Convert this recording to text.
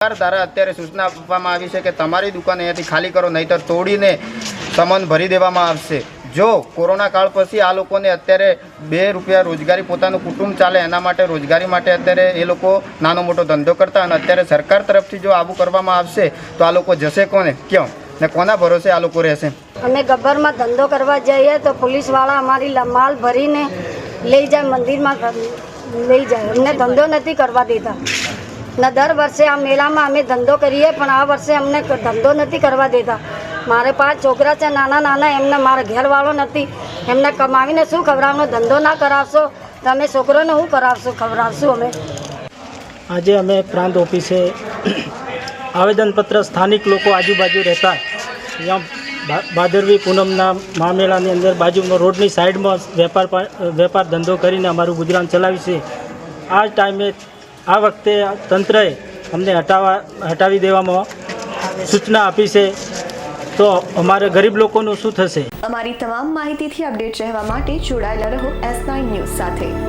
સરકાર દ્વારા અત્યારે સૂચના આપવામાં આવી છે કે તમારી દુકાન અહીંયાથી ખાલી કરો, નહીંતર તોડીને સામાન ભરી દેવામાં આવશે। જો કોરોના કાળ પછી આ લોકોને અત્યારે 2 રૂપિયા રોજગારી પોતાનું કુટુંબ ચાલે એના માટે રોજગારી માટે અત્યારે એ લોકો નાનો મોટો ધંધો કરતા, અને અત્યારે સરકાર તરફથી જો આવું કરવામાં આવશે તો આ લોકો જશે કોને, ક્યાં ને કોના ભરોસે આ લોકો રહેશે? અમે ગબ્બરમાં ધંધો કરવા જઈએ તો પોલીસવાળા અમારી માલ ભરીને લઈ જાય, મંદિરમાં લઈ જાય, અમને ધંધો નથી કરવા દેતા। ને દર વર્ષે આ મેળામાં અમે ધંધો કરીએ પણ આ વર્ષે અમને ધંધો નથી કરવા દેતા। મારે 5 છોકરા છે નાના નાના, એમને મારા ઘરવાળો નથી, એમને કમાવીને શું ખવડાવવાનો? ધંધો ના કરાવશો તો અમે છોકરોને શું ખવડાવશું? અમે આજે અમે પ્રાંત ઓફિસે આવેદનપત્ર સ્થાનિક લોકો આજુબાજુ રહેતા અહીંયા ભાદરવી પૂનમના મહામેળાની અંદર બાજુમાં રોડની સાઈડમાં વેપાર ધંધો કરીને અમારું ગુજરાન ચલાવ્યું છે। આ ટાઈમે આ વખતે તંત્રએ અમને હટાવી દેવામાં સૂચના આપી છે, તો અમારે ગરીબ લોકોનું શું થશે? અમારી તમામ માહિતીથી અપડેટ રહેવા માટે જોડાયેલા રહો S9 ન્યૂઝ સાથે।